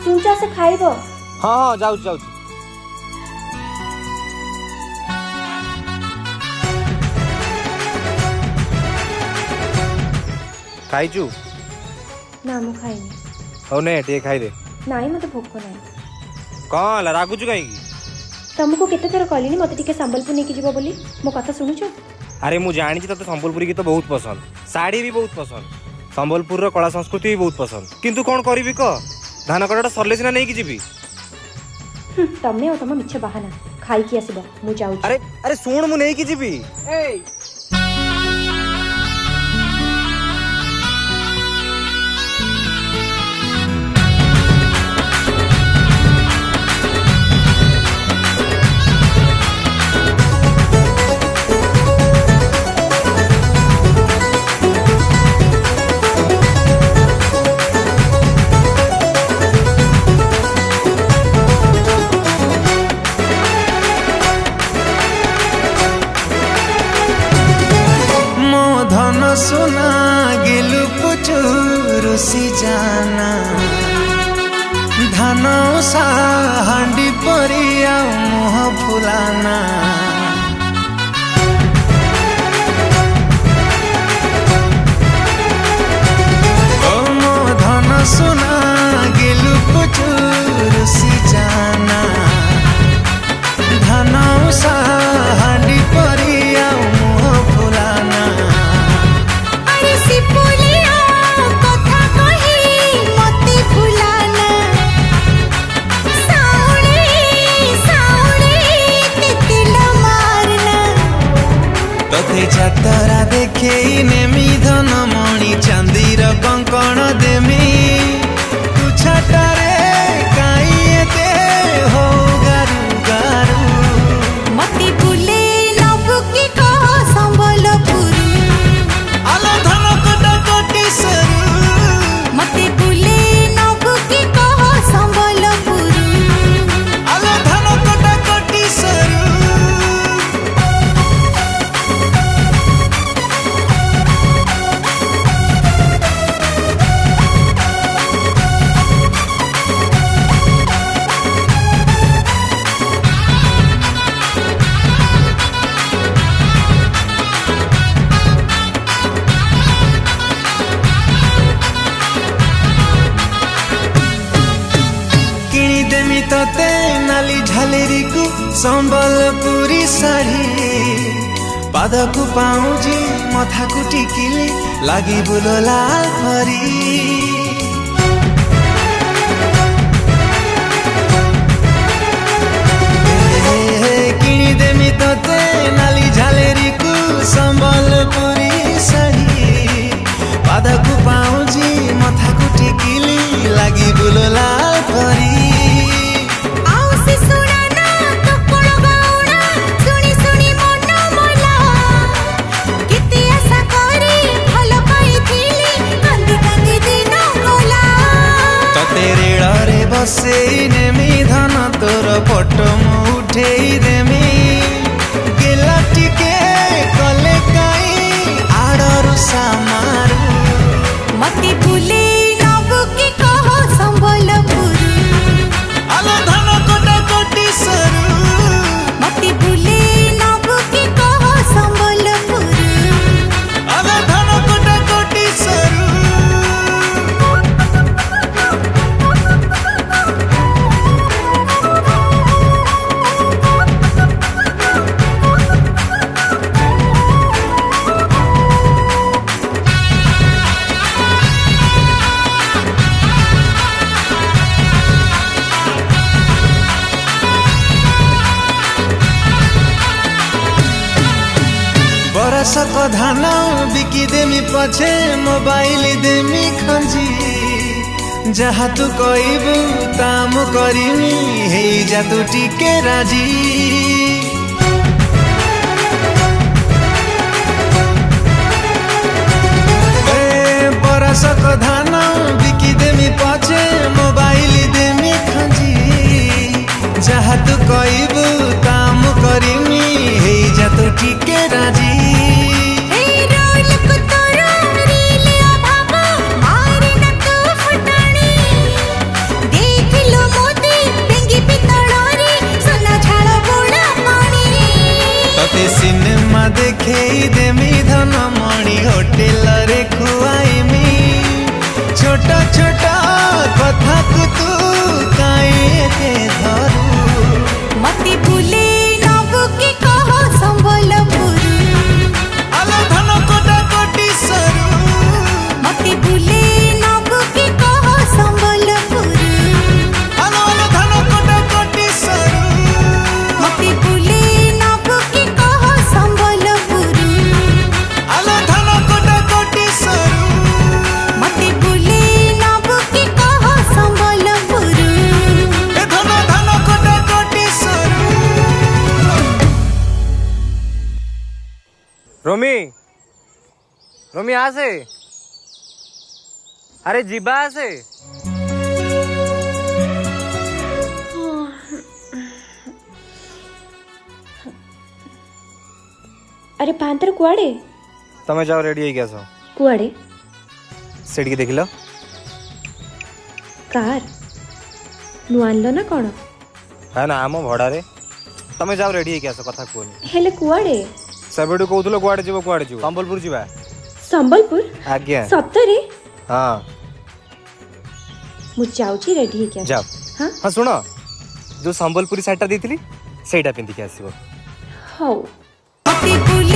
सुंचा से खाइब। हाँ हाँ जाऊ जाऊ खाइचु ना मु खाइनी। हौ ने टे खाइ दे। नाई मते भोक नाही। कौन रागुचु कहीं तुमको केते थर कहलिनी मते टिके संबलपुर नेकी जीव बोली। मो कथा सुनुचो? अरे मु जानी तते संबलपुरी गीत बहुत पसंद, साड़ी भी बहुत पसंद, संबलपुर कला संस्कृति भी बहुत पसंद। किंतु कौन करी कह धान कटाटा सरले सिना नहीं जीवी। तमे और तम मिछ बहाना खाई की आसीबो मु जाउ। अरे अरे सुन मु नहीं की जीवी। सोना गिलु पुचु रुसी जाना धान सा हांडी परिया मुह फुलाना ओ मो धन सोना गिलु पुचु रुसी जाना धान सा हांडी परिया मुह फुलाना जातरा देखे नेमी धन मणि चांदीर कंकण देमी तू छाटारे काई एते हो गारू गारू मती बुले नबु की कह संबलपुर आलो धन कटा कटी सरू मती बुले नबु की कह संबलपुर आलो धन कटा कटी सरू तते नाली झालेरी को संबलपुरी साड़ी पाद को पाऊजी मथा को टिकिली लगी बुलो लाल परी किणी देमी तते नाली झालेरी को संबलपुरी साड़ी पाद को पाऊजी मथा को टिकिली लगी बुलो लाल परी बसे नेमी धन तोर फोटो मु उठेई देमी गेला टिके कले काई आडरु सामारू मती बुले नबु की कह संबलपुर आलो धन कटा कटी सरू मती बुले नबु की कह संबलपुर आलो धन कटा कटी सरू बरसक धान बिकी देमी पछे मोबाइल देमी खंजी जहा तू कहबू ताम करिमी हे जा तू टिके राजी बरसक धान बिकी देमी पछे मोबाइल देमी खंजी जहा तू कहबू ताम करिमी हे जा तू टिके राजी देख रोमी रोमी आसे अरे जीबा आसे अरे पांतर कुआड़े तमे जाओ रेडी हो सो कुआड़े सेठ देख लो कार नु आनलो ना कौन है ना आम भड़ारे तमे जाओ रेडी हो कथा कहनी हेले कुआड़े सेबेडू कहूल कुआड़े जीव संबलपुर जीवा संबलपुर आज्ञा सतरे हाँ मु जाउची रेडी हो जाओ हाँ हाँ सुन जो संबलपुरी शाढ़ीटा देती सेटा पिंधिकी आसो हौ बुली